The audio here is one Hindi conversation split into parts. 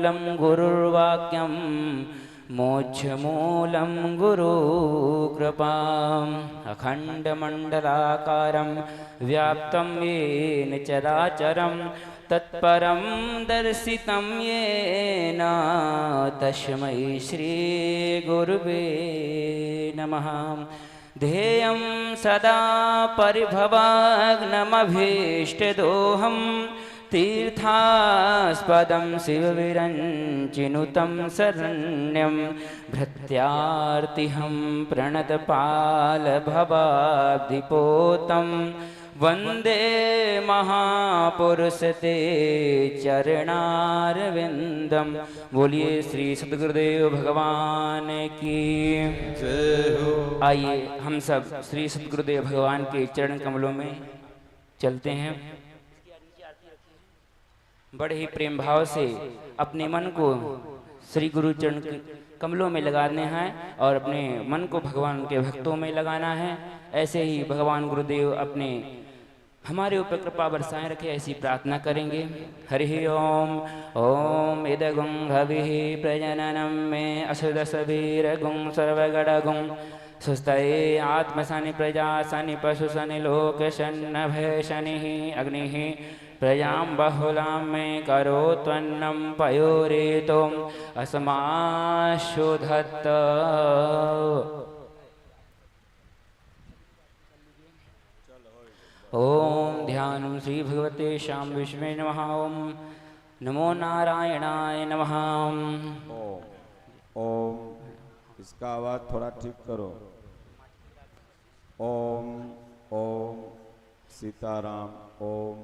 मूलं गुरुर्वाक्यं मोक्षमूलं गुरुकृपाम् अखण्डमण्डलाकारं व्याप्तं येन चराचरं तत्परं दर्शितं येन तस्मै श्रीगुरुवे नमः। ध्येयं सदा परिभवाग्नमभीष्टदोहं तीर्थास्पदं शिवविरञ्चिनुतं शरण्यं भृत्यार्तिहं प्रणतपालभवाब्धिपोतं वन्दे महापुरुषते चरणारविंदम। बोलिए श्री सद्गुरुदेव भगवान की जय हो। आइए हम सब श्री सद्गुरुदेव भगवान के चरण कमलों में चलते हैं। बड़े ही प्रेम भाव से अपने मन को श्री गुरु चरण कमलों में लगाने हैं और अपने मन को भगवान के भक्तों में लगाना है। ऐसे ही भगवान गुरुदेव अपने हमारे ऊपर कृपा बरसाएं रखे, ऐसी प्रार्थना करेंगे। हरि ओम। ओम इदगुं हविः प्रजननं मे असुदसवीरगुं सर्वगणगुं सुस्तये आत्मशनि प्रजाशनि पशुशनि लोकशन्नभयशनिः अग्निः प्रजां बहुलां मे करोत्वन्नं पयोरेतो अस्माशुधत्त। ओम ध्यानं श्री भगवते श्याम विष्णवे नमः। ओम नमो नारायणाय नमः। ओम इसका आवाज थोड़ा ठीक करो। ओम ओम सीताराम। ओम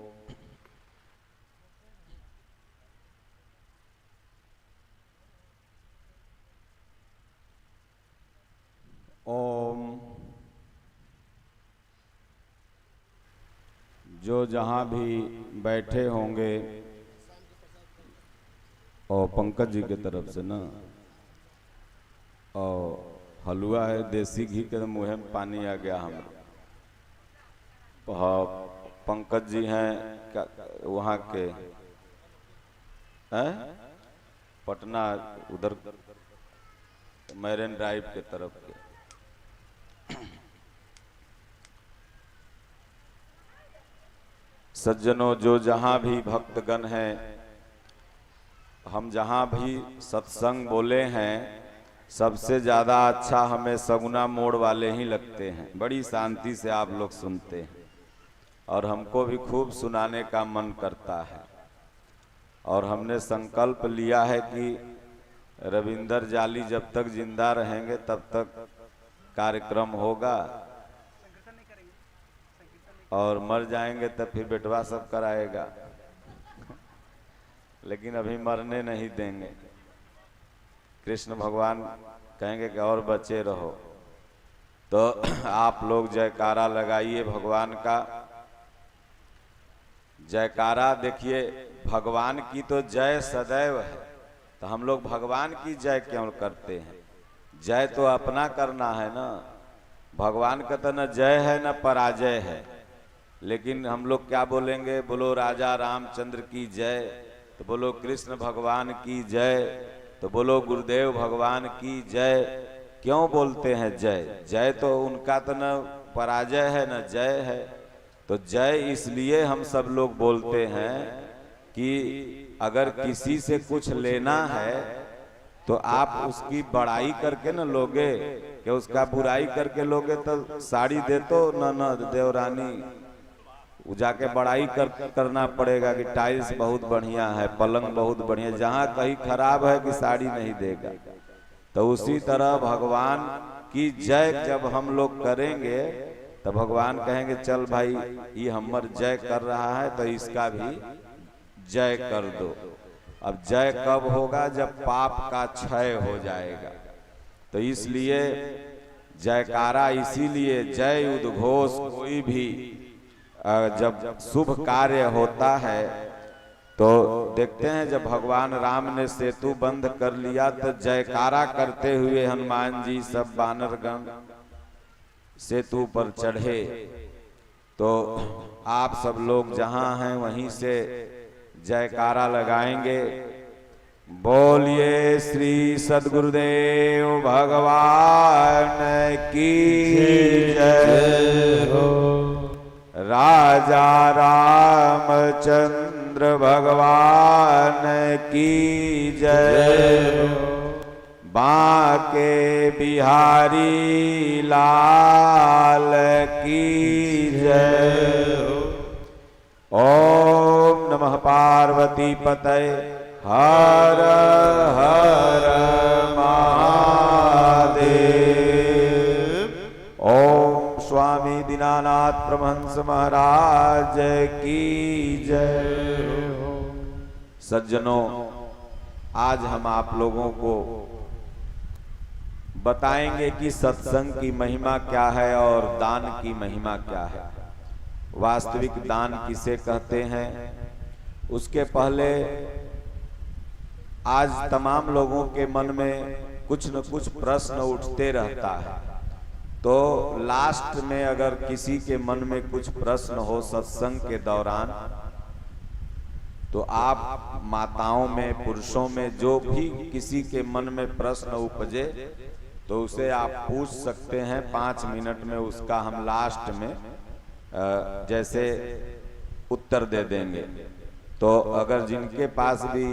ओम। जो जहाँ भी बैठे होंगे और पंकज जी की तरफ से ना, और हलवा है देसी घी के, मुँह में पानी आ गया हम। पंकज जी हैं वहाँ के हैं पटना, उधर मैरिन ड्राइव के तरफ के। सज्जनों, जो जहाँ भी भक्तगण हैं, हम जहाँ भी सत्संग बोले हैं, सबसे ज़्यादा अच्छा हमें सगुना मोड़ वाले ही लगते हैं। बड़ी शांति से आप लोग सुनते हैं और हमको भी खूब सुनाने का मन करता है। और हमने संकल्प लिया है कि रविंदर जाली जब तक जिंदा रहेंगे तब तक कार्यक्रम होगा, और मर जाएंगे तब फिर बेटवा सब कराएगा, लेकिन अभी मरने नहीं देंगे। कृष्ण भगवान कहेंगे कि और बचे रहो। तो आप लोग जयकारा लगाइए भगवान का। जयकारा देखिए, भगवान की तो जय सदैव है, तो हम लोग भगवान की जय क्यों करते हैं? जय तो अपना करना है ना। भगवान का तो न जय है न पराजय है। लेकिन हम लोग क्या बोलेंगे? बोलो राजा रामचंद्र की जय, तो बोलो कृष्ण भगवान की जय, तो बोलो गुरुदेव भगवान की जय। क्यों बोलते हैं जय? जय तो उनका तो न पराजय है न जय है। तो जय इसलिए हम सब लोग बोलते हैं कि अगर किसी से कुछ लेना है तो आप उसकी बड़ाई करके न लोगे, कि उसका बुराई करके लोगे तो साड़ी दे तो न देवरानी, जाके बड़ाई करना पड़ेगा कि टाइल्स बहुत बढ़िया है, पलंग बहुत बढ़िया, जहाँ कहीं खराब है कि साड़ी नहीं देगा। तो उसी तरह भगवान की जय जब हम लोग करेंगे तो भगवान कहेंगे चल भाई ये हमर जय कर रहा है तो इसका भी जय कर दो। अब जय कब होगा? जब पाप का क्षय हो जाएगा। तो इसलिए जयकारा, इसीलिए जय उद्घोष कोई भी जब शुभ कार्य होता है तो देखते हैं जब भगवान राम ने सेतु बंद कर लिया तो जयकारा करते हुए हनुमान जी सब वानरगण सेतु पर चढ़े। तो आप सब लोग जहां हैं वहीं से जयकारा लगाएंगे बोलिए श्री सद्गुरुदेव भगवान की जय हो। राजा रामचंद्र भगवान की जय हो। बांके बिहारी लाल की जय हो। ओम नमः पार्वती पतये हर हर महादेव। ओम स्वामी दीनानाथ परमहंस महाराज की जय हो। सज्जनों, आज हम आप लोगों को बताएंगे कि सत्संग की महिमा क्या है और दान की महिमा क्या है, वास्तविक दान किसे कहते हैं। उसके पहले आज तमाम लोगों के मन में कुछ न कुछ प्रश्न उठते रहता है, तो लास्ट में अगर किसी के मन में कुछ प्रश्न हो सत्संग के दौरान, तो आप माताओं में पुरुषों में जो भी किसी के मन में प्रश्न उपजे तो उसे आप पूछ सकते हैं। 5 मिनट में उसका हम लास्ट में जैसे उत्तर दे देंगे। तो अगर जिनके पास भी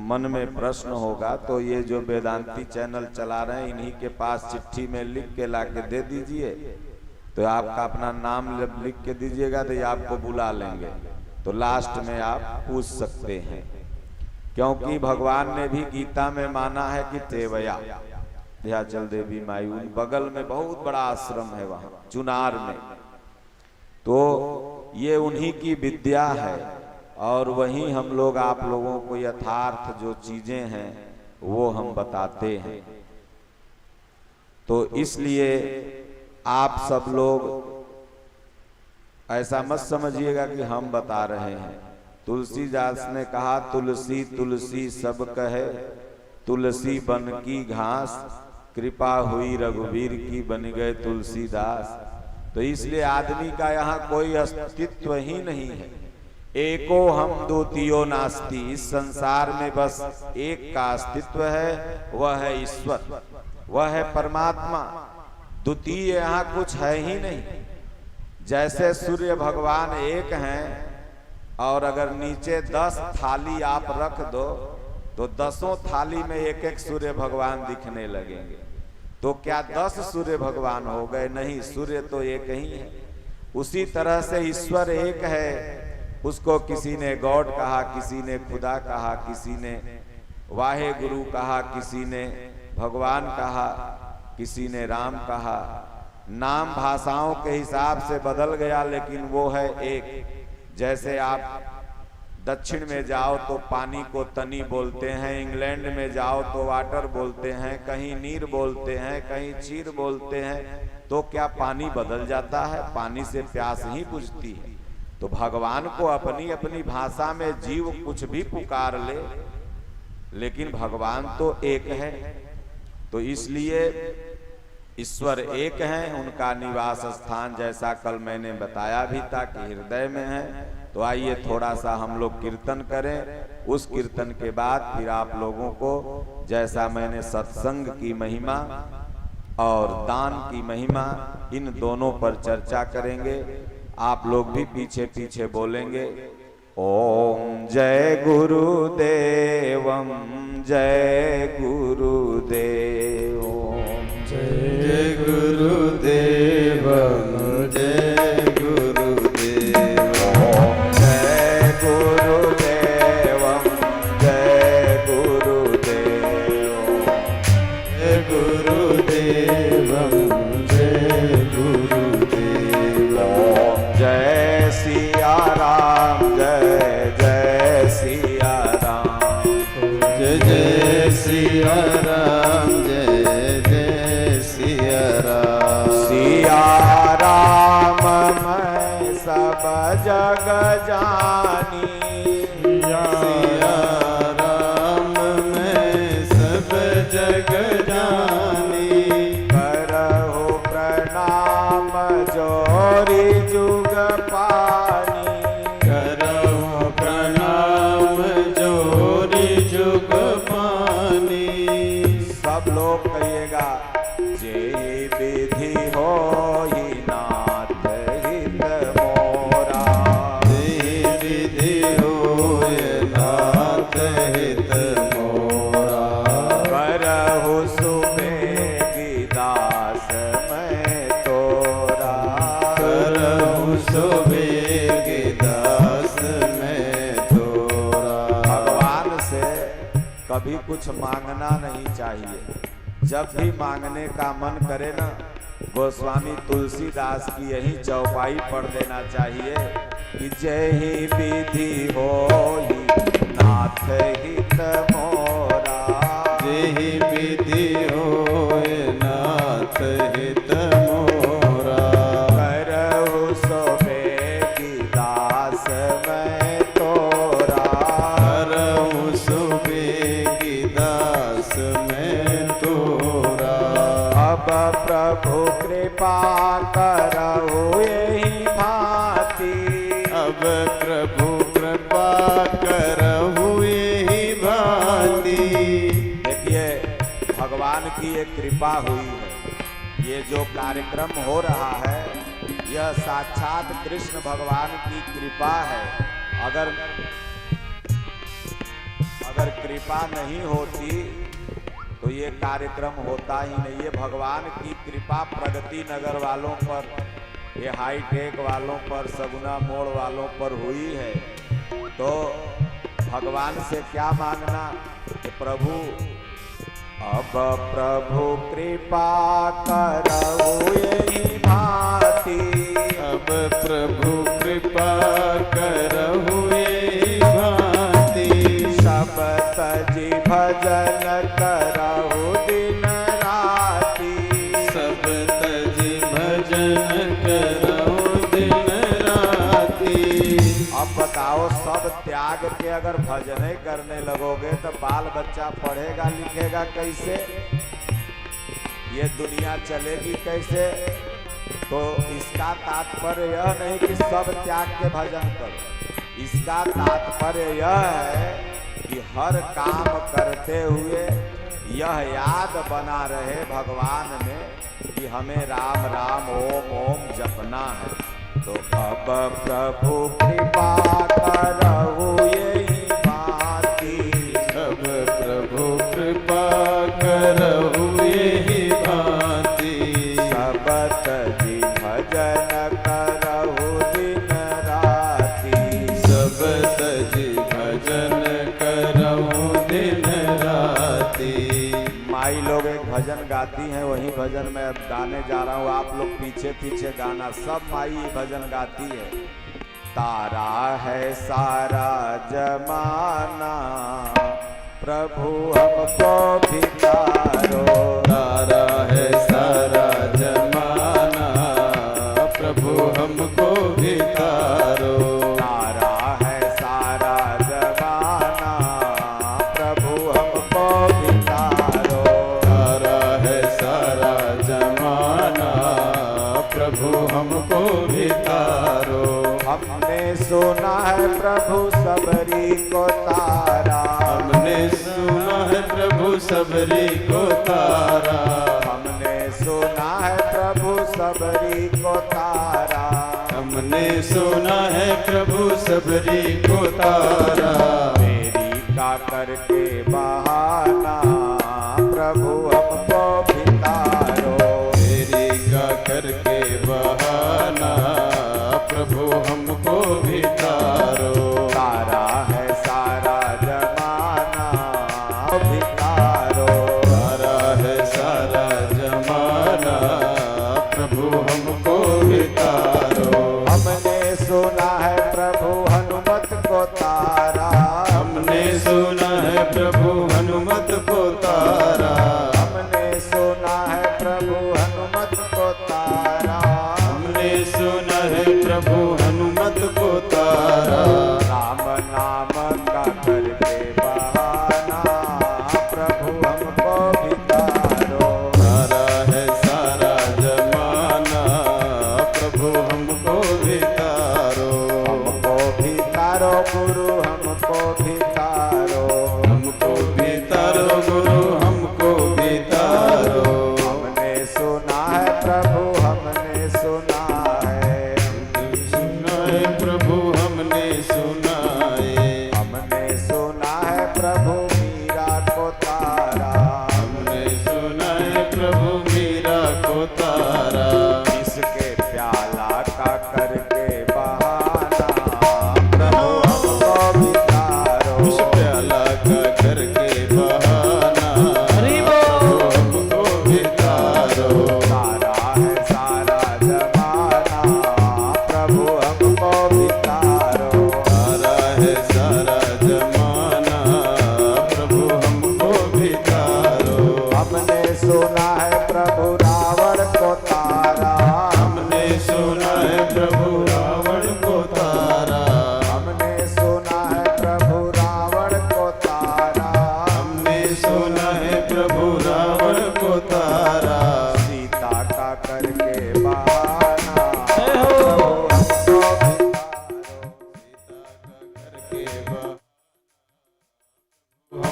मन में प्रश्न होगा तो ये जो वेदांती चैनल चला रहे हैं इन्हीं के पास चिट्ठी में लिख के लाके दे दीजिए, तो आपका अपना नाम लिख के दीजिएगा तो ये आपको बुला लेंगे, तो लास्ट में आप पूछ सकते हैं। क्योंकि भगवान ने भी गीता में माना है कि तेवया विंध्याचल देवी माई, बगल में बहुत बड़ा आश्रम है वहां चुनार में, तो ये उन्हीं की विद्या है और वहीं हम लोग आप लोगों को यथार्थ जो चीजें हैं वो हम बताते हैं। तो इसलिए आप सब लोग ऐसा मत समझिएगा कि हम बता रहे हैं। तुलसीदास ने कहा तुलसी तुलसी सब कहे, तुलसी बन की घास, कृपा हुई रघुवीर की बन गए तुलसीदास। तो इसलिए आदमी का यहाँ कोई अस्तित्व ही नहीं है। एको हम द्वितीयो नास्ति, इस संसार में बस एक का अस्तित्व है, वह है ईश्वर, वह है परमात्मा। द्वितीय यहाँ कुछ है ही नहीं। जैसे सूर्य भगवान एक हैं और अगर नीचे 10 थाली आप रख दो तो 10 थाली में एक एक सूर्य भगवान दिखने लगेंगे। तो क्या 10 सूर्य भगवान हो गए? नहीं, सूर्य तो एक ही है। उसी तरह से ईश्वर एक है। उसको किसी ने गॉड कहा, किसी ने खुदा कहा, किसी ने वाहे गुरु कहा, किसी ने भगवान कहा, किसी ने राम कहा। नाम भाषाओं के हिसाब से बदल गया, लेकिन वो है एक। जैसे आप दक्षिण में जाओ तो पानी को तनी बोलते हैं, इंग्लैंड में जाओ तो वाटर बोलते हैं, कहीं नीर बोलते हैं, कहीं चीर बोलते हैं। तो क्या पानी बदल जाता है? पानी से प्यास ही बुझती है। तो भगवान को अपनी अपनी भाषा में जीव कुछ भी पुकार ले, लेकिन भगवान तो एक है। तो इसलिए ईश्वर एक हैं, उनका निवास स्थान जैसा कल मैंने बताया भी था कि हृदय में है। तो आइए थोड़ा सा हम लोग कीर्तन करें। उस कीर्तन के बाद फिर आप लोगों को जैसा मैंने सत्संग की महिमा और दान की महिमा, इन दोनों पर चर्चा करेंगे। आप लोग भी पीछे पीछे बोलेंगे, ओम जय गुरुदेवम जय गुरुदेव, जय गुरुदेवम जय गुरुदेव, जय गुरुदेवम जय गुरुदेव, जय गुरुदेवम जय गुरुदेव, जय सिया राम जय जय सिया राम, जय जय सिया राम जय जय सिया राम। सिया राम मैं सब जग जानी, सिया राम मैं सब जग जानी, करहु प्रणाम जोरी जुग पानी, करहु प्रणाम जोरी जुग लोग कहिएगा जे विधि हो ही नाथ हित मोरा। विधि होय नाथ हित मोरा। करहु सुबेगी दास मैं तोरा। करहु सुबेगी दास मैं तोरा। भगवान से कभी कुछ मांगना नहीं चाहिए। जब भी मांगने का मन करे ना, गोस्वामी तुलसीदास की यही चौपाई पढ़ देना चाहिए कि जय ही विधि हो ही नाथ हित मोरा। जेहि विधि होय नाथ हित मोरा। करहु सुबेगी दास मैं तोरा। करहु सुबेगी दास मैं तोरा। अब प्रभु कृपा करहु यही भांति। अब प्रभु कृपा करहु यही भांति। देखिए भगवान की एक कृपा हुई है। ये जो कार्यक्रम हो रहा है यह साक्षात कृष्ण भगवान की कृपा है। अगर कृपा नहीं होती तो ये कार्यक्रम होता ही नहीं। ये भगवान की कृपा प्रगति नगर वालों पर, ये हाईटेक वालों पर, सगुना मोड़ वालों पर हुई है। तो भगवान से क्या मांगना कि प्रभु अब प्रभु कृपा करहु यही भांति। अब प्रभु कृपा करहु यही भांति। सब तजी भजन करहु दिन राति। सब तजी भजन करहु दिन राति। अब बताओ सब त्याग के अगर भजन करने लगोगे तो बाल बच्चा पढ़ेगा लिखेगा कैसे? ये दुनिया चलेगी कैसे? तो इसका तात्पर्य यह नहीं कि सब त्याग के भजन करो। इसका तात्पर्य यह है कि हर काम करते हुए यह याद बना रहे भगवान में कि हमें राम राम ओम ओम जपना है। तो अब प्रभु कृपा करहु यही भांति। अब प्रभु कृपा करहु यही भांति। सब तजी भजन करहु दिन राति। सब तजी भजन करहु दिन राति। माई लोग एक भजन गाती हैं, वही भजन मैं अब गाने जा रहा हूँ। आप लोग पीछे पीछे गाना। सब माई ये भजन गाती है। तारा है सारा जमाना प्रभु हमको भी तारो। तारा है सारा जमाना प्रभु हमको भी तारो। तारा है सारा जमाना प्रभु हमको भी तारो। तारा है सारा जमाना प्रभु हमको भी तारो। हमने सुना है प्रभु सबरी को तारा। हमने सुना है प्रभु सबरी को तारा। हमने सुना है प्रभु सबरी को तारा। हमने सुना है प्रभु सबरी को तारा। मेरी का करके बहाना प्रभु हमको भी तारो। मेरी का करके बहाना प्रभु हमको भी तारो। तारा है सारा जमाना भी तारो। तारा है सारा जमाना प्रभु हमको भी तारो। हमने सुना है प्रभु हनुमत को तारा। हमने सुना है प्रभु हनुमत को तारा। हमने सुना है प्रभु हनुमत को तारा। हमने सुना है प्रभु हनुमत को तारा। राम नाम का करके बहाना प्रभु हमको भी तारो। तारा है सारा जमाना प्रभु हमको भी तारो। हमको भी तारो गुरु हमको भी तारो। हमको भी तारो गुरु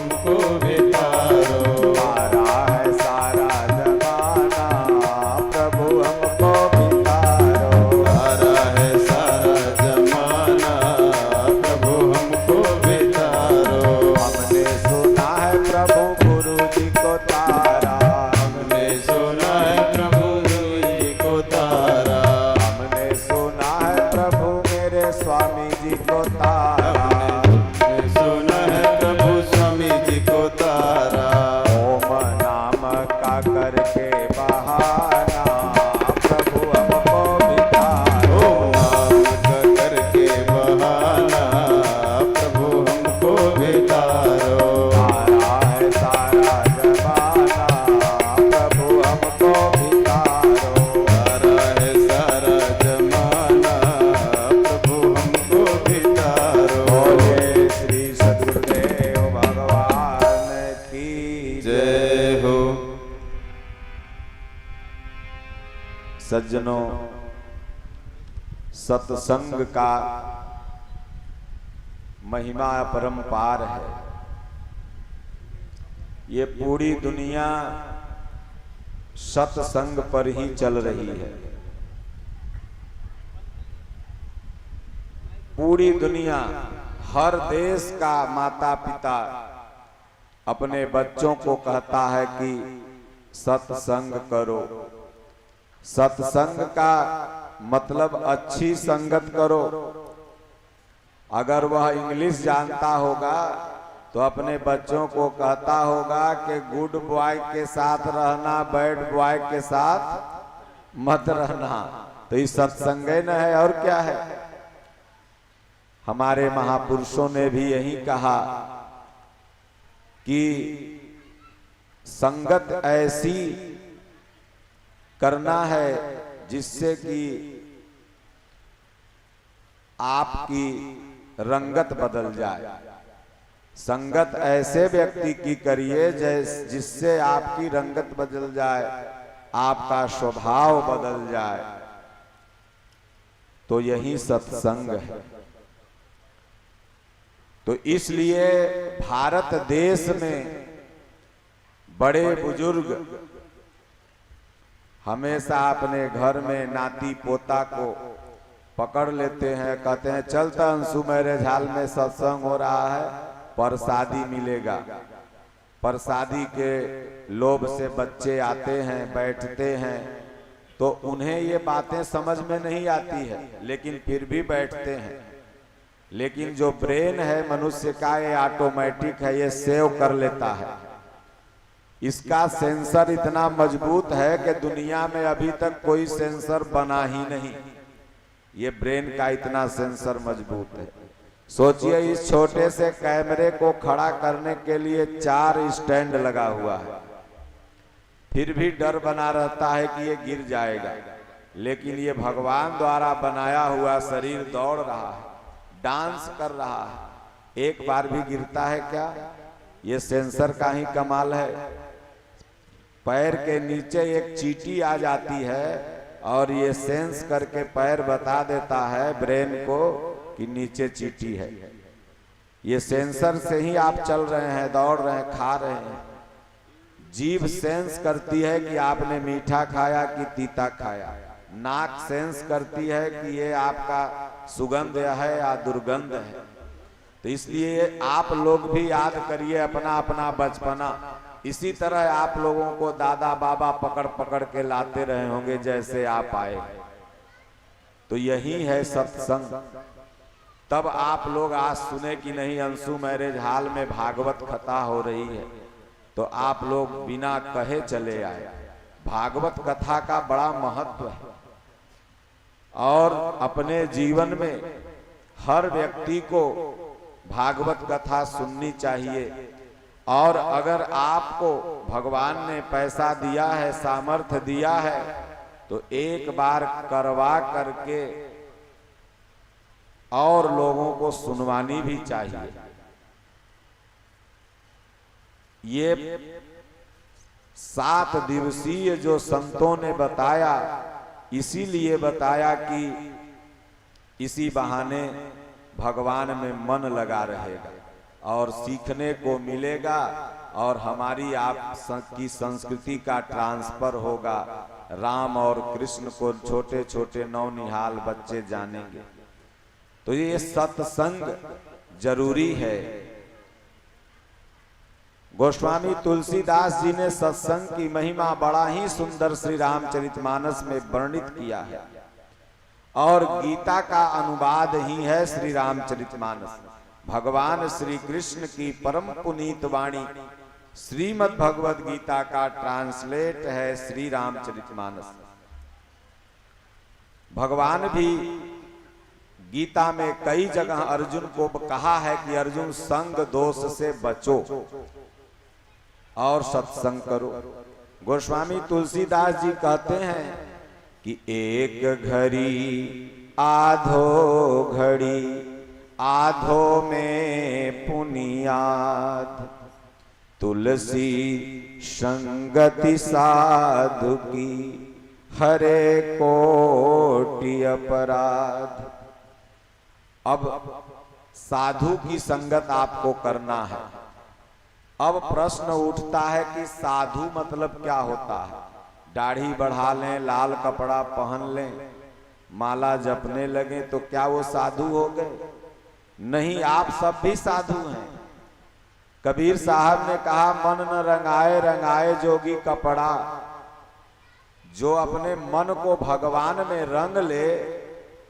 हमको बितारो। तारा है सारा जमाना प्रभु हमको बितारो। तारा है सारा जमाना प्रभु हमको बितारो। हमने सुना है प्रभु गुरु जी को तारा। हमने सुना है प्रभु जी को तारा। हमने सुना है प्रभु मेरे स्वामी जी को तारा। हमने सुना है प्रभु स्वामी जी को तारा। ओम नाम का करके बहाना प्रभु हमको बितारो। नाम का करके बहाना प्रभु हमको बितारो। तारा है सारा जमाना प्रभु हमको बितारो। तारा है सारा जमाना प्रभु हमको बितारो। बोले श्री सद्गुरुदेव भगवान की जय हो। सज्जनों, सत्संग का महिमा अपरंपार है। ये पूरी दुनिया सत्संग पर ही चल रही है। पूरी दुनिया, हर देश का माता पिता अपने बच्चों को कहता है कि सत्संग करो। सत्संग का मतलब अच्छी संगत करो। अगर वह इंग्लिश जानता होगा तो अपने बच्चों को कहता होगा कि गुड बॉय के साथ रहना, बैड बॉय के साथ मत रहना। तो ये सत्संग न है और क्या है। हमारे महापुरुषों ने भी यही कहा कि संगत ऐसी करना है जिससे कि आपकी रंगत बदल जाए। संगत ऐसे व्यक्ति की करिए जिससे आपकी रंगत बदल जाए, आपका स्वभाव बदल जाए। तो यही सत्संग है। तो इसलिए भारत देश में बड़े बुजुर्ग हमेशा अपने घर में नाती पोता को पकड़ लेते हैं, कहते हैं चलता अंशु मैरिज हॉल में सत्संग हो रहा है, प्रसादी मिलेगा। प्रसादी के लोभ से बच्चे आते हैं, बैठते हैं, तो उन्हें ये बातें समझ में नहीं आती है, लेकिन फिर भी बैठते हैं। लेकिन जो ब्रेन है मनुष्य का, ये ऑटोमेटिक है, ये सेव कर लेता है। इसका सेंसर इतना मजबूत है कि दुनिया में अभी तक कोई सेंसर बना ही नहीं। ये ब्रेन का इतना सेंसर मजबूत है। सोचिए, इस छोटे से कैमरे को खड़ा करने के लिए 4 स्टैंड लगा हुआ है, फिर भी डर बना रहता है कि ये गिर जाएगा। लेकिन ये भगवान द्वारा बनाया हुआ शरीर दौड़ रहा है, डांस कर रहा है, एक बार भी गिरता है क्या? ये सेंसर का ही कमाल है। पैर के नीचे एक चींटी आ जाती है और ये सेंस करके पैर बता देता है ब्रेन को कि नीचे चींटी है। ये सेंसर से ही आप चल रहे हैं, दौड़ रहे हैं, खा रहे हैं। जीभ सेंस करती है कि आपने मीठा खाया कि तीता खाया। नाक सेंस करती है कि ये आपका सुगंध है या दुर्गंध है। तो इसलिए आप लोग भी याद करिए अपना अपना बचपना। इसी तरह आप लोगों को दादा बाबा पकड़ पकड़ के लाते रहे होंगे जैसे आप आए। तो यही है सत्संग। तब आप लोग आज सुने कि नहीं अंशु मैरिज हॉल में भागवत कथा हो रही है, तो आप लोग बिना कहे चले आए। भागवत कथा का बड़ा महत्व है और अपने जीवन में हर व्यक्ति को भागवत कथा सुननी चाहिए। और अगर आपको भगवान ने पैसा दिया है, सामर्थ्य दिया है, तो एक बार करवा करके और लोगों को सुनवानी भी चाहिए। ये 7 दिवसीय जो संतों ने बताया, इसीलिए बताया कि इसी बहाने भगवान में मन लगा रहेगा। और सीखने को मिलेगा और हमारी आप की संस्कृति का ट्रांसफर होगा। राम और कृष्ण को छोटे छोटे नौनिहाल बच्चे जानेंगे। तो ये सत्संग जरूरी है। गोस्वामी तुलसीदास जी ने सत्संग की महिमा बड़ा ही सुंदर श्री रामचरितमानस में वर्णित किया है और गीता का अनुवाद ही है श्री रामचरितमानस। भगवान श्री कृष्ण की परम पुनीत वाणी श्रीमद् भगवद गीता का ट्रांसलेट है श्री रामचरितमानस। भगवान भी गीता में कई जगह अर्जुन को कहा है कि अर्जुन संग दोष से बचो और सत्संग करो। गोस्वामी तुलसीदास जी कहते हैं कि एक घड़ी आधो घड़ी आधो में पुनियाद, तुलसी संगति साधु की हरे कोटि अपराध। अब साधु की संगत आपको करना है। अब प्रश्न उठता है कि साधु मतलब क्या होता है? दाढ़ी बढ़ा लें, लाल कपड़ा पहन लें, माला जपने लगे तो क्या वो साधु हो गए? नहीं, आप सब भी साधु हैं। कबीर साहब ने कहा, मन न रंगाए रंगाए जोगी कपड़ा। जो अपने मन को भगवान में रंग ले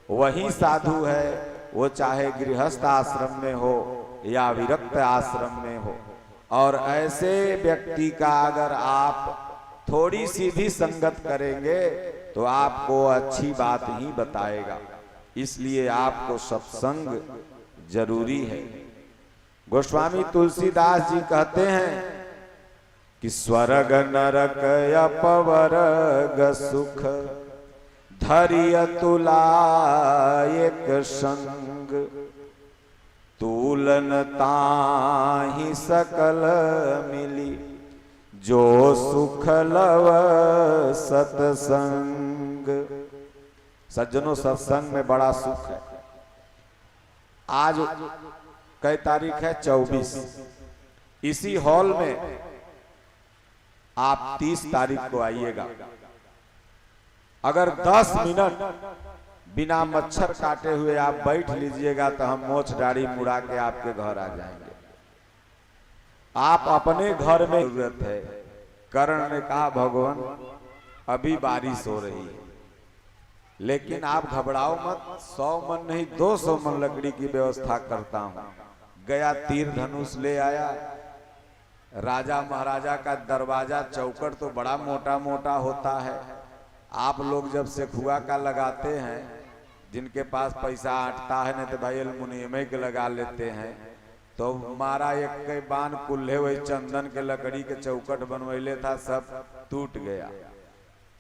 वही साधु है। वो चाहे गृहस्थ आश्रम में हो या विरक्त आश्रम में हो। और ऐसे व्यक्ति का अगर आप थोड़ी सी भी संगत करेंगे तो आपको अच्छी बात ही बताएगा। इसलिए आपको सत्संग जरूरी है। गोस्वामी तुलसीदास जी कहते हैं कि स्वर्ग नरक अपवर्ग सुख धरिय तुला एक संग, तूलन ताहि सकल मिली जो सुख लव सत्संग। सज्जनों, सत्संग में बड़ा सुख है। आज कई तारीख है? 24। इसी हॉल में आप 30 तारीख को आइएगा। अगर 10 मिनट बिना मच्छर काटे हुए आप बैठ लीजिएगा तो हम मोछ दाढ़ी मुड़ा के आपके घर आ जाएंगे। आप अपने घर में जरूरत है। कर्ण ने कहा, भगवान अभी बारिश हो रही है, लेकिन आप घबराओ मत, 100 मन नहीं 200 मन लकड़ी की व्यवस्था करता हूं। गया, तीर धनुष ले आया। राजा महाराजा का दरवाजा चौकट तो बड़ा मोटा मोटा होता है। आप लोग जब सेखुआ का लगाते हैं, जिनके पास पैसा आटता है, नहीं तो भाई एल्युमिनियम के लगा लेते हैं, तो मारा एक के बान कुल्हे वही चंदन के लकड़ी के चौकट बनवैले था, सब टूट गया।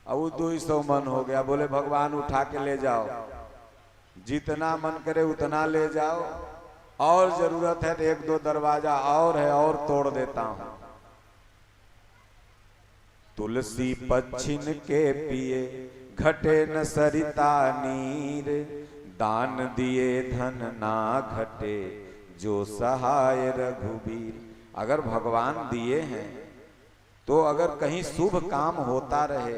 अब 200 मन हो गया। बोले भगवान उठा के ले जाओ, जितना मन करे उतना ले जाओ, और जरूरत है तो 1-2 दरवाजा और है और तोड़ देता हूं। तुलसी पच्छिन के पिए घटे न सरिता नीर, दान दिए धन ना घटे जो सहाय रघुबीर। अगर भगवान दिए हैं तो अगर कहीं शुभ काम होता रहे,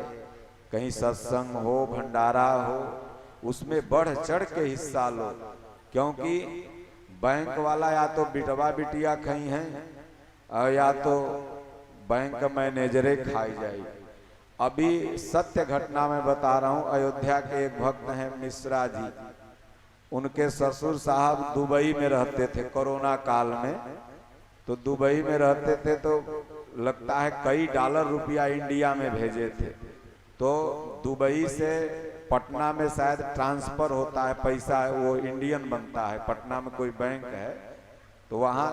कहीं सत्संग हो, भंडारा हो, उसमें बढ़ चढ़ के हिस्सा लो। क्योंकि बैंक वाला या तो बिटवा बिटिया खाई हैं और या तो बैंक मैनेजरे खाई जाएगी। अभी सत्य घटना में बता रहा हूं। अयोध्या के एक भक्त हैं मिश्रा जी, उनके ससुर साहब दुबई में रहते थे कोरोना काल में। तो दुबई में रहते थे तो लगता है कई डॉलर रुपया इंडिया में भेजे थे। तो दुबई से पटना में शायद ट्रांसफर होता है पैसा, वो इंडियन बनता है। पटना में कोई बैंक है, तो वहां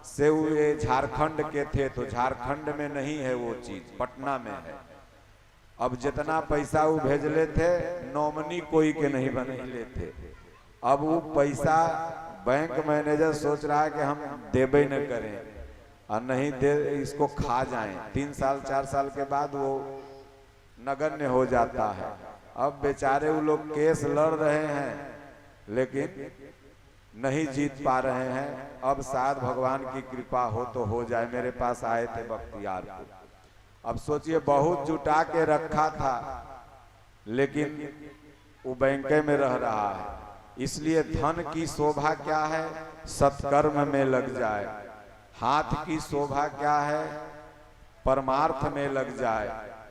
से वो झारखंड के थे, तो झारखंड में नहीं है वो चीज, पटना में है। अब जितना पैसा वो भेजले थे, नॉमिनी कोई के नहीं बने लेते। अब वो पैसा बैंक मैनेजर सोच रहा है कि हम देबे न करें और नहीं दे, इसको खा जाएं। 3 साल 4 साल के बाद वो नगण्य हो जाता है। अब बेचारे वो लोग केस लड़ रहे हैं, लेकिन नहीं जीत पा रहे हैं। अब शायद भगवान की कृपा हो तो हो जाए। मेरे पास आए थे बख्तियारपुर। अब सोचिए बहुत जुटा के रखा था, लेकिन वो बैंके में रह रहा है। इसलिए धन की शोभा क्या है? सत्कर्म में लग जाए। हाथ की शोभा क्या है? परमार्थ में लग जाए।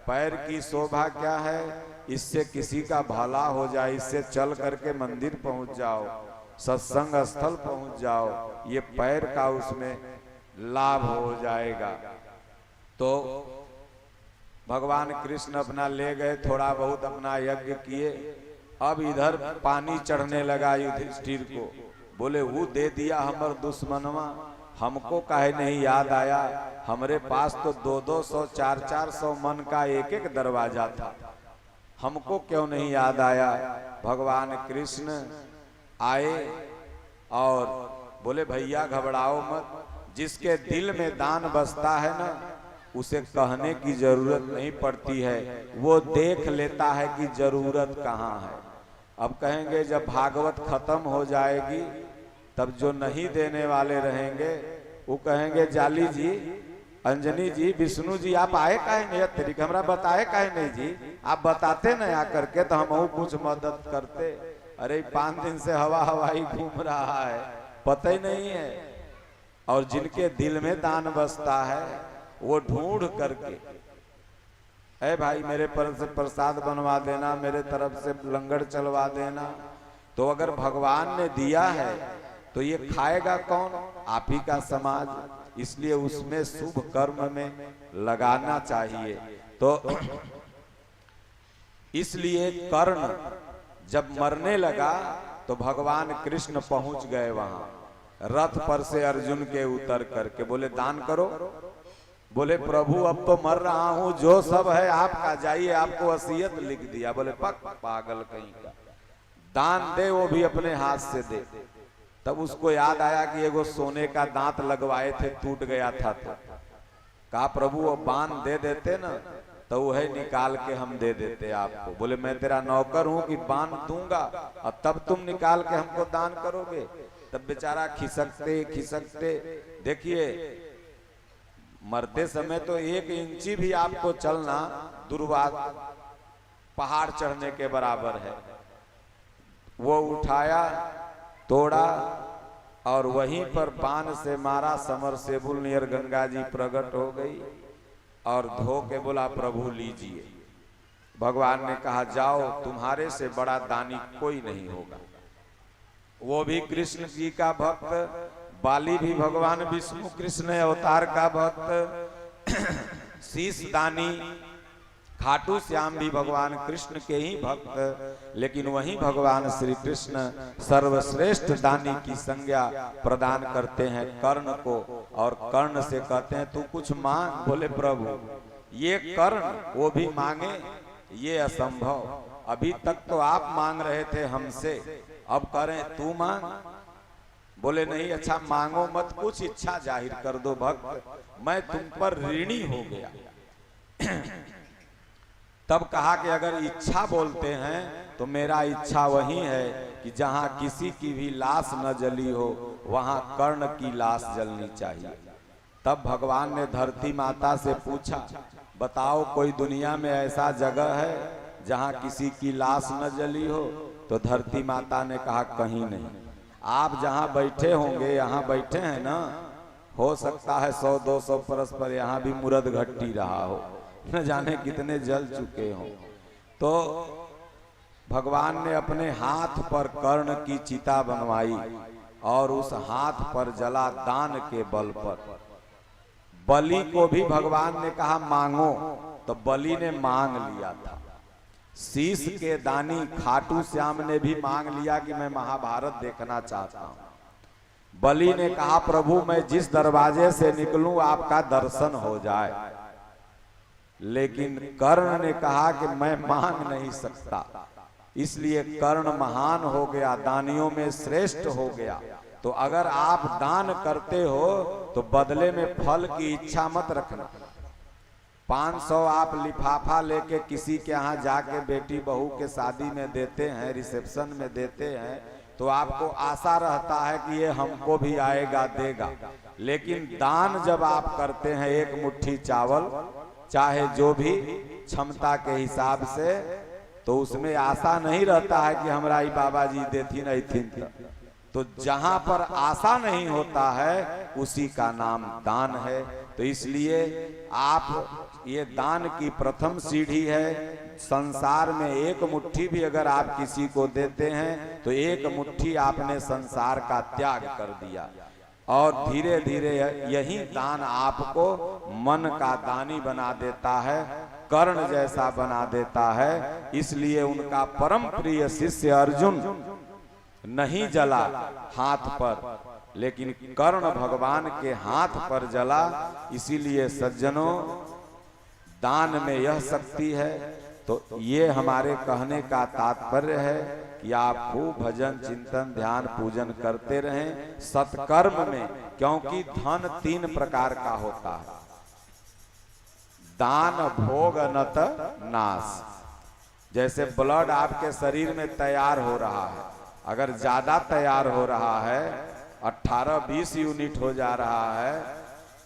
पैर की शोभा क्या है? इससे किसी का भला हो जाए, इससे चल करके मंदिर पहुंच जाओ, सत्संग स्थल पहुंच जाओ, ये पैर का उसमें लाभ हो जाएगा। तो भगवान कृष्ण अपना ले गए, थोड़ा बहुत अपना यज्ञ किए। अब इधर पानी चढ़ने लगा युधिष्ठिर को। बोले वो दे दिया हमर दुश्मनवा, हमको काहे नहीं याद आया? हमरे पास तो 200 400 मन का एक एक दरवाजा था, हमको क्यों नहीं याद आया? भगवान कृष्ण आए और बोले भैया घबराओ मत, जिसके दिल में दान बसता है ना, उसे कहने की जरूरत नहीं पड़ती है, वो देख लेता है कि जरूरत कहाँ है। अब कहेंगे जब भागवत खत्म हो जाएगी तब जो नहीं देने वाले रहेंगे वो कहेंगे जाली जी, अंजनी जी, विष्णु जी, आप आए काहे नहीं? तरीका हमरा बताए काहे नहीं जी? आप बताते न आकर के तो हम कुछ मदद करते। अरे 5 दिन से हवा हवाई घूम रहा है, पता ही नहीं है। और जिनके दिल में दान बसता है वो ढूंढ करके, ऐ भाई मेरे पर से प्रसाद बनवा देना, मेरे तरफ से लंगर चलवा देना। तो अगर भगवान ने दिया है तो ये खाएगा कौन? आप ही का समाज। इसलिए उसमें शुभ कर्म में लगाना चाहिए। तो इसलिए कर्ण जब मरने लगा तो भगवान कृष्ण पहुंच गए वहां रथ पर से अर्जुन के उतर करके। बोले दान करो। बोले प्रभु अब तो मर रहा हूं, जो सब है आपका, जाइए, आपको वसीयत लिख दिया। बोले पक पागल कहीं का, दान दे वो भी अपने हाथ से दे। तब उसको याद आया कि एगो सोने का दांत लगवाए थे, टूट गया था। तो कहा प्रभु वो बांध दे देते ना तो वह निकाल के हम दे देते आपको। बोले मैं तेरा नौकर हूं कि बांध दूंगा और तब तुम निकाल के हमको दान करोगे? तब बेचारा खिसकते खिसकते, देखिए मरते समय तो 1 इंची भी आपको चलना दुर्वास पहाड़ चढ़ने के बराबर है। वो उठाया, तोड़ा और वहीं पर बाण से मारा। समरसेबुल नियर गंगा जी प्रकट हो गई और धो के बोला प्रभु लीजिए। भगवान ने कहा जाओ, तुम्हारे से बड़ा दानी कोई नहीं होगा। वो भी कृष्ण जी का भक्त, बाली भी भगवान विष्णु कृष्ण अवतार का भक्त, शीश दानी खाटू श्याम भी भगवान कृष्ण के ही भक्त। लेकिन वहीं भगवान श्री कृष्ण सर्वश्रेष्ठ दानी की संज्ञा प्रदान करते हैं कर्ण को, और कर्ण से कहते हैं तू कुछ मांग। बोले प्रभु ये कर्ण वो भी मांगे, ये असंभव। अभी तक तो आप मांग रहे थे हमसे, अब करें तू मांग। बोले नहीं, अच्छा मांगो मत, कुछ इच्छा जाहिर कर दो भक्त, मैं तुम पर ऋणी हो गया। तब कहा कि अगर इच्छा बोलते हैं तो मेरा इच्छा वही है कि जहां किसी की भी लाश न जली हो वहां कर्ण की लाश जलनी चाहिए। तब भगवान ने धरती माता से पूछा बताओ कोई दुनिया में ऐसा जगह है जहां किसी की लाश न जली हो? तो धरती माता ने कहा कहीं नहीं। आप जहां बैठे होंगे, यहाँ बैठे हैं ना, हो सकता है 100-200 परस्पर यहाँ भी मुर्द घट्टी रहा हो, न जाने कितने जल चुके हों। तो भगवान ने अपने हाथ पर कर्ण की चिता बनवाई और उस हाथ पर जला दान के बल पर। बलि को भी भगवान ने कहा मांगो, तो बलि ने मांग लिया था। शीश के दानी खाटू श्याम ने भी मांग लिया कि मैं महाभारत देखना चाहता हूं। बलि ने कहा प्रभु मैं जिस दरवाजे से निकलूं आपका दर्शन हो जाए। लेकिन कर्ण ने कहा कि मैं मांग नहीं सकता, इसलिए कर्ण महान हो गया, दानियों में श्रेष्ठ हो गया। तो अगर आप दान करते हो तो बदले में फल की इच्छा मत रखना। 500 आप लिफाफा लेके किसी के यहाँ जाके बेटी बहू के शादी में देते हैं, रिसेप्शन में देते हैं, तो आपको आशा रहता है कि ये हमको भी आएगा देगा। लेकिन दान जब आप करते हैं एक मुट्ठी चावल, चाहे जो भी क्षमता के हिसाब से, तो उसमें आशा नहीं रहता है कि हमारा ही बाबा जी देती नहीं थी। तो जहां पर आशा नहीं होता है उसी का नाम दान है। तो इसलिए आप, ये दान की प्रथम सीढ़ी है। संसार में एक मुट्ठी भी अगर आप किसी को देते हैं तो एक मुट्ठी आपने संसार का त्याग कर दिया। और धीरे धीरे यही दान आपको मन का दानी बना देता है, कर्ण जैसा बना देता है। इसलिए उनका परम प्रिय शिष्य अर्जुन नहीं जला हाथ पर, लेकिन कर्ण भगवान के हाथ पर जला। इसीलिए सज्जनों, दान में यह शक्ति है। तो ये हमारे कहने का तात्पर्य है कि आप खूब भजन चिंतन ध्यान पूजन करते रहें सत्कर्म में, क्योंकि धन 3 प्रकार का होता है। दान, भोग, अनत, नाश। जैसे ब्लड आपके शरीर में तैयार हो रहा है, अगर ज्यादा तैयार हो रहा है, 18-20 यूनिट हो जा रहा है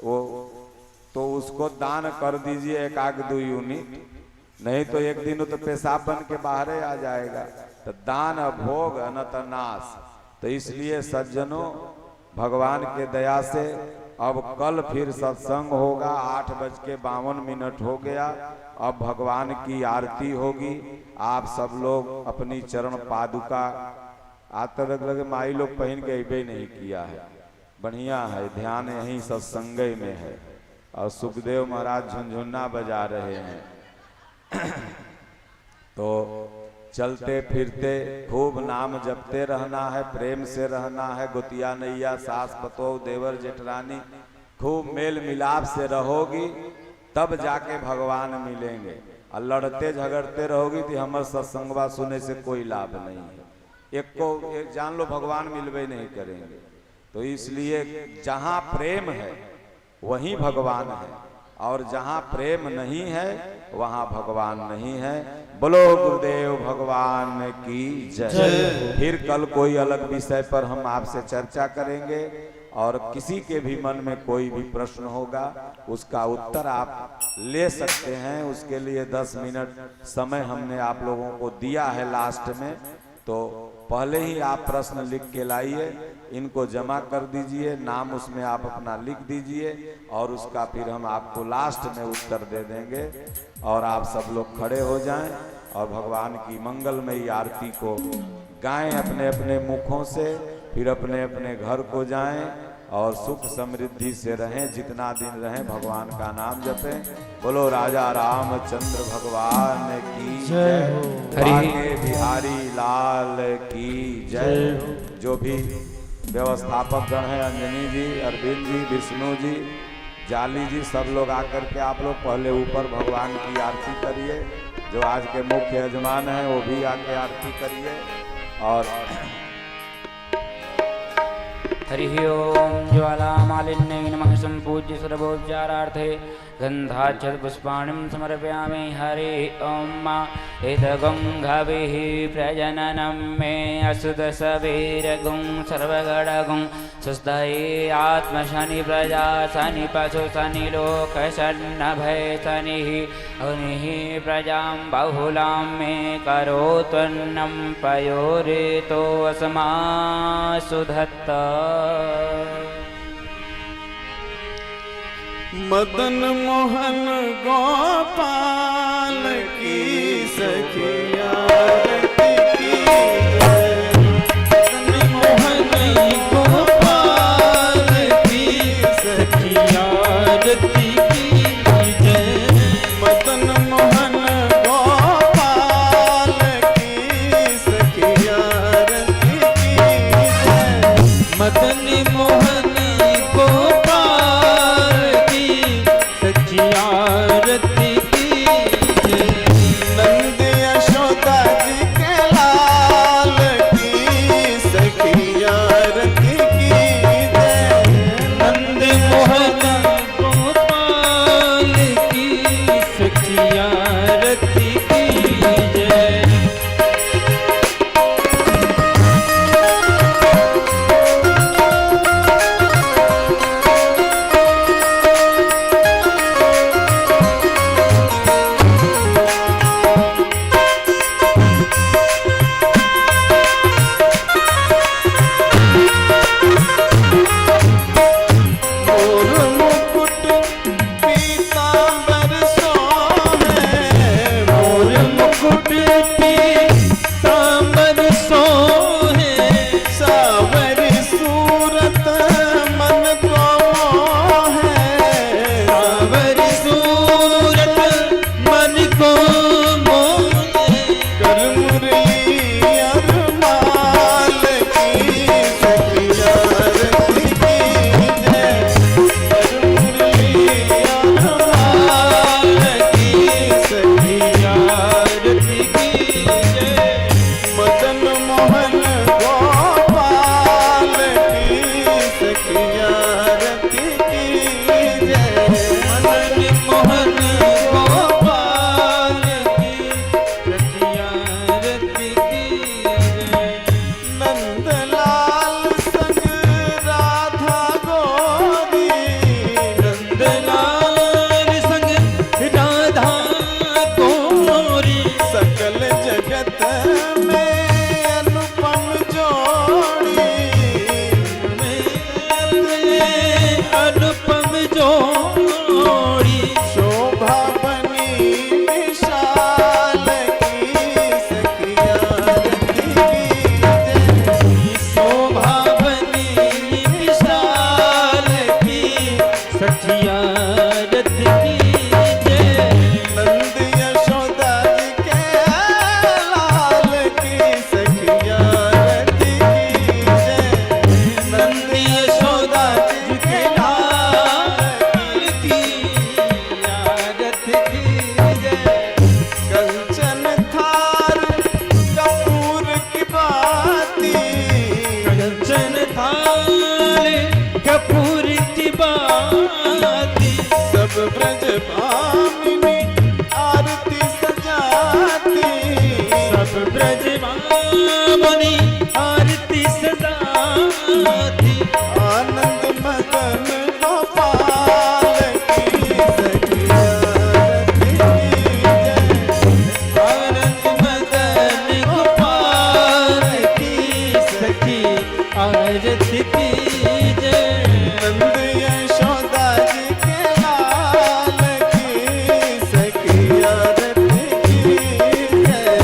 वो, तो उसको दान कर दीजिए 1-2 यूनिट, नहीं तो एक दिन तो पेशाब बन के बाहर आ जाएगा। तो दान, भोग, अनत, नाश। तो इसलिए सज्जनों, भगवान के दया से अब कल फिर सत्संग होगा। 8:52 हो गया। अब भगवान की आरती होगी। आप सब लोग अपनी चरण पादुका आज तक लगे माई लोग पहन के अबे नहीं किया है, बढ़िया है। ध्यान यहीं सत्संग में है। और सुखदेव महाराज झुनझुना बजा रहे हैं। तो चलते फिरते खूब नाम जपते रहना है, प्रेम से रहना है। गोतिया नैया सास पतोह देवर जेठरानी खूब मेल मिलाप से रहोगी, तब जाके भगवान मिलेंगे। और लड़ते झगड़ते रहोगी तो हमारे सत्संगवा सुने से कोई लाभ नहीं है। एक जान लो भगवान मिलवे नहीं करेंगे। तो इसलिए जहां प्रेम है वहीं भगवान है, और जहां प्रेम नहीं है वहां भगवान नहीं है। बोलो गुरुदेव भगवान की जय। फिर कल कोई अलग विषय पर हम आपसे चर्चा करेंगे, और किसी के भी मन में कोई भी प्रश्न होगा उसका उत्तर आप ले सकते हैं। उसके लिए 10 मिनट समय हमने आप लोगों को दिया है लास्ट में। तो पहले ही आप प्रश्न लिख के लाइए, इनको जमा कर दीजिए, नाम उसमें आप अपना लिख दीजिए, और उसका फिर हम आपको लास्ट में उत्तर दे देंगे। और आप सब लोग खड़े हो जाएं और भगवान की मंगलमयी आरती को गाएं अपने अपने मुखों से। फिर अपने अपने घर को जाएं और सुख समृद्धि से रहें, जितना दिन रहें भगवान का नाम जपें। बोलो राजा रामचंद्र भगवान की जय, बांके बिहारी लाल की जय। जो भी व्यवस्थापक गण है, अंजनी जी, अरविंद जी, विष्णु जी, जाली जी, सब लोग आकर के आप लोग पहले ऊपर भगवान की आरती करिए। जो आज के मुख्य यजमान हैं वो भी आके आरती करिए। और हरि ओम ज्वालामालिन्यै नमः। सम्पूज्य सर्वोपचारार्थे गन्धाक्षतपुष्पाणिं समर्पयामि। हरि ओम। एतगुंघभिः प्रजननं मे असुदशवीरगुं सर्वगणगुं सुस्थये आत्मशनि प्रजा शनि पशु शनि लोक शन्नभय शनिः अग्निः प्रजां बहुलां मे करोत्वन्नं पयोरितो अस्मासु धत्त। मदन मोहन गोपाल की सखिया रति की जय। मदन मोहन गोपाल की सखिया रति की जय। मदन मोहन गोपाल की सखिया रति की जय। मदन मोहन आरती की जय। नंद यशोदा जी के लाल की सखी आरती की जय। नंद मोहन गोपाल की सखी आरती की जय। भामिनी आरती सजाती, सब ब्रज भामिनी आरती सजाती, आनंद मदन गोपाल की सखिया रति जय। आनंद मदन गोपाल की सखी आरती की जय। नंद यशोदा जी के लाल की सखिया रति जय।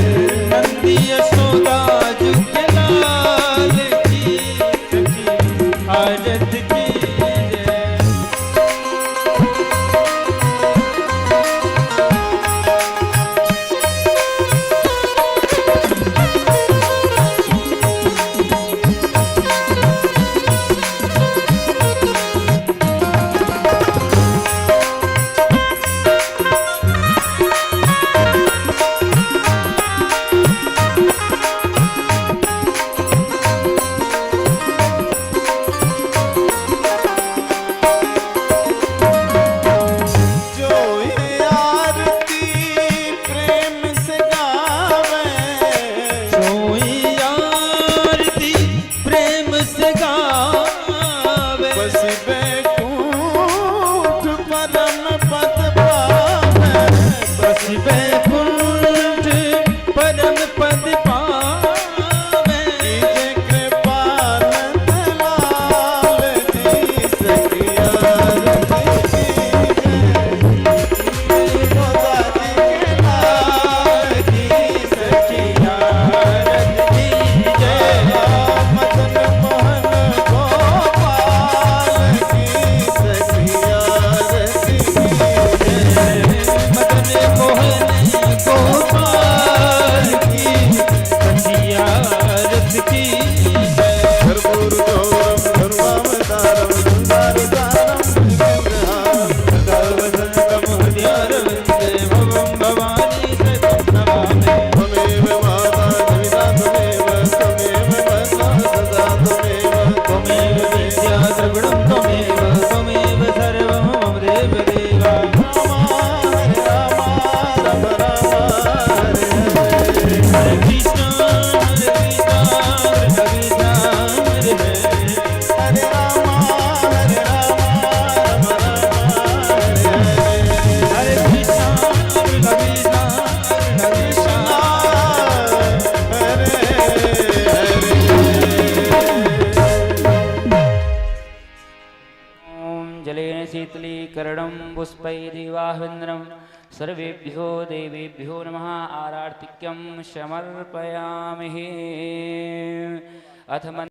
नंद यशोदा जी के लाल की सखी आरती की जय। जो ये आरती प्रेम से गावे, सोई आरती प्रेम से गावे, बस बैकुंठ परम पद पावे। बस बैकुंठ परम पद पावे। कीजे कृपानंद लाल की सखिया रति जय। यशोदा जी के लाल की सखिया आरती जय। मदन मोहन गोपाल की सखिया रति जय। मदन मोहन गोपाल की सखिया आरती की जय। कर्पूर गौरम धर्मावतारम सुंदरतारम भुजगेन्द्रहारम सर्वधनकम हृदयारविन्दे भवं भवानी सहितं नमामि। त्वमेव माता पिता त्वमेव त्वमेव बन्धुः सदा त्वमेव त्वमेव विद्या द्रविणं त्वमेव त्वमेव सर्वं मम देव देवा। हरे राम राम राम हरे हरे। हरे कृष्ण कृष्ण हरे हरे। हरे राम राम हरे हरे। हरे कृष्ण कृष्ण हरे कृष्ण। ॐ जलेन शीतलीकरणं पुष्पैरिवाह्वेन्द्रं सर्वेभ्यो देवेभ्यो नमः आरार्तिक्यं समर्पयामि। अथ